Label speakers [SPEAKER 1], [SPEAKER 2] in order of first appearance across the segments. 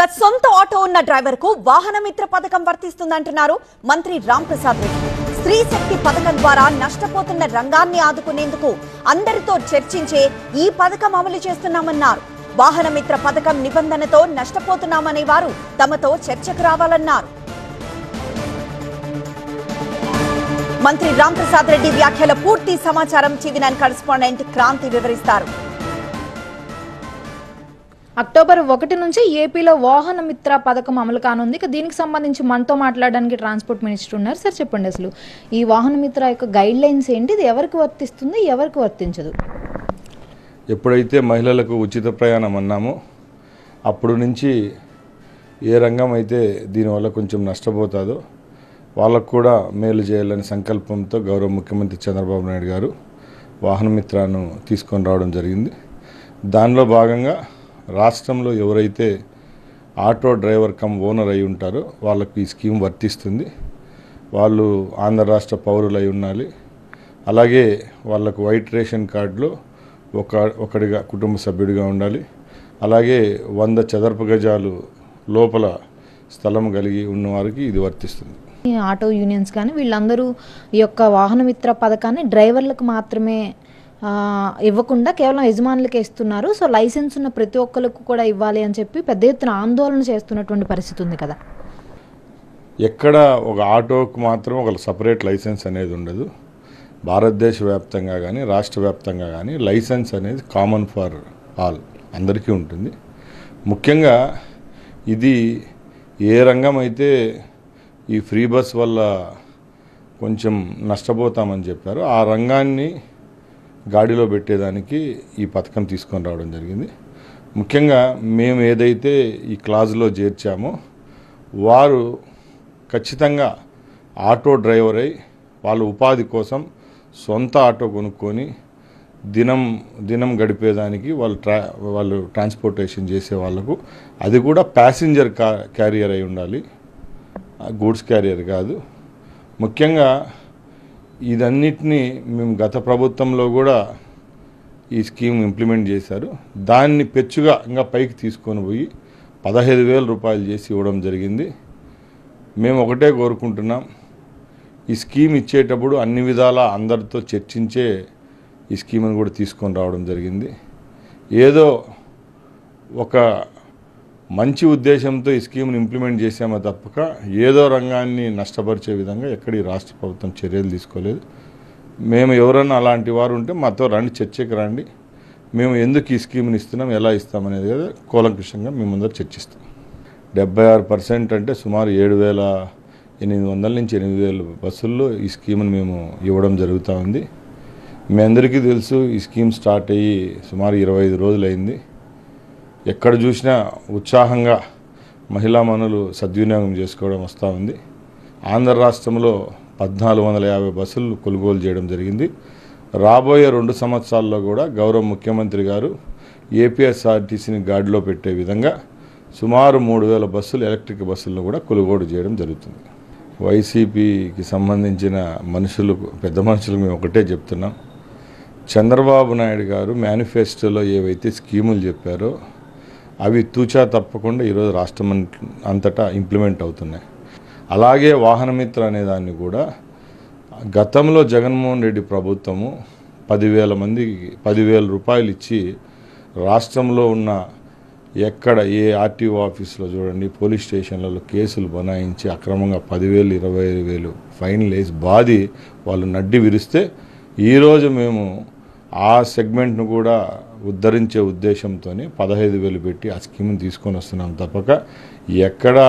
[SPEAKER 1] సొంత ఆటో ఉన్న డ్రైవర్ కు వాహన మిత్ర పథకం వర్తిస్తుందంటున్నారు మంత్రి రాంప్రసాద్ రెడ్డి. స్త్రీ శక్తి పథకం ద్వారా నష్టపోతున్న రంగాన్ని ఆదుకునేందుకు అందరితో చర్చించే ఈ పథకం అమలు చేస్తున్నామన్నారు. వాహన మిత్ర పథకం నిబంధనతో నష్టపోతున్నామనే వారు తమతో చర్చకు రావాలన్నారు. మంత్రి రాంప్రసాద్ రెడ్డి వ్యాఖ్యల పూర్తి సమాచారం టీవీ9 కరెస్పాండెంట్ క్రాంతి వివరిస్తారు.
[SPEAKER 2] అక్టోబర్ 1 నుంచి ఏపీలో వాహన మిత్ర పథకం అమలు కానుంది. దీనికి సంబంధించి మనతో మాట్లాడడానికి ట్రాన్స్పోర్ట్ మినిస్టర్ ఉన్నారు. సార్ చెప్పండి, అసలు ఈ వాహన మిత్ర యొక్క గైడ్ లైన్స్ ఏంటి, ఇది ఎవరికి వర్తిస్తుంది, ఎవరికి వర్తించదు?
[SPEAKER 3] ఎప్పుడైతే మహిళలకు ఉచిత ప్రయాణం అన్నామో అప్పుడు నుంచి ఏ రంగం అయితే దీనివల్ల కొంచెం నష్టపోతుందో వాళ్ళకు కూడా మేలు చేయాలని సంకల్పంతో గౌరవ ముఖ్యమంత్రి చంద్రబాబు నాయుడు గారు వాహన మిత్రాను తీసుకొని రావడం జరిగింది. దానిలో భాగంగా రాష్ట్రంలో ఎవరైతే ఆటో డ్రైవర్ కమ్ ఓనర్ అయి ఉంటారో వాళ్ళకు ఈ స్కీమ్ వర్తిస్తుంది. వాళ్ళు ఆంధ్ర రాష్ట్ర పౌరులు అయి ఉండాలి. అలాగే వాళ్ళకు వైట్ రేషన్ కార్డులో ఒకడిగా కుటుంబ సభ్యుడిగా ఉండాలి. అలాగే 100 చదరపు గజాలు లోపల స్థలం కలిగి ఉన్న వారికి ఇది వర్తిస్తుంది.
[SPEAKER 2] ఆటో యూనియన్స్ కానీ వీళ్ళందరూ ఈ యొక్క వాహన మిత్ర పథకాన్ని డ్రైవర్లకు మాత్రమే ఇవ్వకుండా కేవలం యజమానులకే ఇస్తున్నారు. సో లైసెన్స్ ఉన్న ప్రతి ఒక్కరికి కూడా ఇవ్వాలి అని చెప్పి పెద్ద ఎత్తున ఆందోళన చేస్తున్నటువంటి పరిస్థితి ఉంది కదా.
[SPEAKER 3] ఎక్కడ ఒక ఆటోకు మాత్రం ఒక సపరేట్ లైసెన్స్ అనేది ఉండదు. భారతదేశ వ్యాప్తంగా కానీ రాష్ట్ర వ్యాప్తంగా కానీ లైసెన్స్ అనేది కామన్ ఫర్ ఆల్, అందరికీ ఉంటుంది. ముఖ్యంగా ఇది ఏ రంగం అయితే ఈ ఫ్రీ బస్ వల్ల కొంచెం నష్టపోతామని చెప్పారో ఆ రంగాన్ని గాడిలో పెట్టేదానికి ఈ పథకం తీసుకొని రావడం జరిగింది. ముఖ్యంగా మేము ఏదైతే ఈ క్లాజ్లో చేర్చామో వారు ఖచ్చితంగా ఆటో డ్రైవర్ అయి వాళ్ళ ఉపాధి కోసం సొంత ఆటో కొనుక్కొని దినం గడిపేదానికి వాళ్ళు ట్రాన్స్పోర్టేషన్ చేసే వాళ్ళకు, అది కూడా ప్యాసింజర్ క్యారియర్ అయి ఉండాలి, గూడ్స్ క్యారియర్ కాదు. ముఖ్యంగా ఇదన్నిటినీ మేము గత ప్రభుత్వంలో కూడా ఈ స్కీమ్ ఇంప్లిమెంట్ చేశారు. దాన్ని పెచ్చుగా ఇంకా పైకి తీసుకొని పోయి 15,000 రూపాయలు చేసి ఇవ్వడం జరిగింది. మేము ఒకటే కోరుకుంటున్నాం, ఈ స్కీమ్ ఇచ్చేటప్పుడు అన్ని విధాలా అందరితో చర్చించే ఈ స్కీమ్ని కూడా తీసుకొని రావడం జరిగింది. ఏదో ఒక మంచి ఉద్దేశంతో ఈ స్కీమ్ని ఇంప్లిమెంట్ చేసామో తప్పక ఏదో రంగాన్ని నష్టపరిచే విధంగా ఎక్కడి రాష్ట్ర ప్రభుత్వం చర్యలు తీసుకోలేదు. మేము ఎవరన్నా అలాంటి వారు ఉంటే మాతో రండి, చర్చకి రండి, మేము ఎందుకు ఈ స్కీమ్ని ఇస్తున్నాం, ఎలా ఇస్తామనేది కదా కూలంకషంగా మేము ముందర చర్చిస్తాం. 76% అంటే సుమారు 7,800 నుంచి 8,000 బస్సుల్లో ఈ స్కీమ్ని మేము ఇవ్వడం జరుగుతూ ఉంది. మీ అందరికీ తెలుసు, ఈ స్కీమ్ స్టార్ట్ అయ్యి సుమారు 25 రోజులైంది. ఎక్కడ చూసినా ఉత్సాహంగా మహిళా మనులు సద్వినియోగం చేసుకోవడం వస్తూ ఉంది. ఆంధ్ర రాష్ట్రంలో 1,450 బస్సులు కొనుగోలు చేయడం జరిగింది. రాబోయే 2 సంవత్సరాల్లో కూడా గౌరవ ముఖ్యమంత్రి గారు ఏపీఎస్ఆర్టీసీని గాడిలో పెట్టే విధంగా సుమారు 3,000 బస్సులు ఎలక్ట్రిక్ బస్సులను కూడా కొనుగోలు చేయడం జరుగుతుంది. వైసీపీకి సంబంధించిన పెద్ద మనుషులకు మేము ఒకటే చెప్తున్నాం, చంద్రబాబు నాయుడు గారు మేనిఫెస్టోలో ఏవైతే స్కీములు చెప్పారో అవి తూచా తప్పకుండా ఈరోజు రాష్ట్రం అంతటా ఇంప్లిమెంట్ అవుతున్నాయి. అలాగే వాహనమిత్ర అనేదాన్ని కూడా గతంలో జగన్మోహన్ రెడ్డి ప్రభుత్వము 10,000 రూపాయలు ఇచ్చి రాష్ట్రంలో ఉన్న ఎక్కడ ఏ ఆర్టీఓ ఆఫీసులో చూడండి, పోలీస్ స్టేషన్లలో కేసులు బనాయించి అక్రమంగా 10,000, 25,000 ఫైన్లు వేసి బాధి వాళ్ళు నడ్డి విరిస్తే ఈరోజు మేము ఆ సెగ్మెంట్ను కూడా ఉద్ధరించే ఉద్దేశంతోనే 15,000 పెట్టి ఆ స్కీమ్ని తీసుకొని వస్తున్నాం తప్పక ఎక్కడా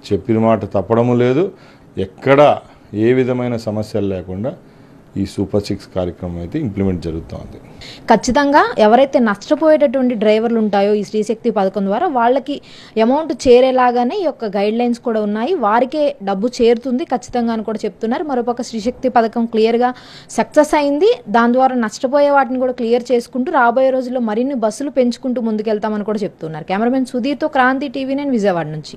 [SPEAKER 3] చెప్పిన మాట తప్పడము లేదు. ఎక్కడ ఏ విధమైన సమస్యలు లేకుండా ఈ సూపర్ 6 కార్యక్రమం అయితే ఇంప్లిమెంట్ జరుగుతుంది.
[SPEAKER 2] ఖచ్చితంగా ఎవరైతే నష్టపోయేటటువంటి డ్రైవర్లు ఉంటాయో ఈ స్త్రీశక్తి పథకం ద్వారా వాళ్ళకి అమౌంట్ చేరేలాగానే ఈ యొక్క గైడ్ లైన్స్ కూడా ఉన్నాయి. వారికే డబ్బు చేరుతుంది ఖచ్చితంగా అని కూడా చెప్తున్నారు. మరోపక్క స్త్రీశక్తి పథకం క్లియర్గా సక్సెస్ అయింది. దాని ద్వారా నష్టపోయే వాటిని కూడా క్లియర్ చేసుకుంటూ రాబోయే రోజుల్లో మరిన్ని బస్సులు పెంచుకుంటూ ముందుకెళ్తామని కూడా చెప్తున్నారు. కెమెరామెన్ సుధీర్తో క్రాంతి, టీవీ9 విజయవాడ నుంచి.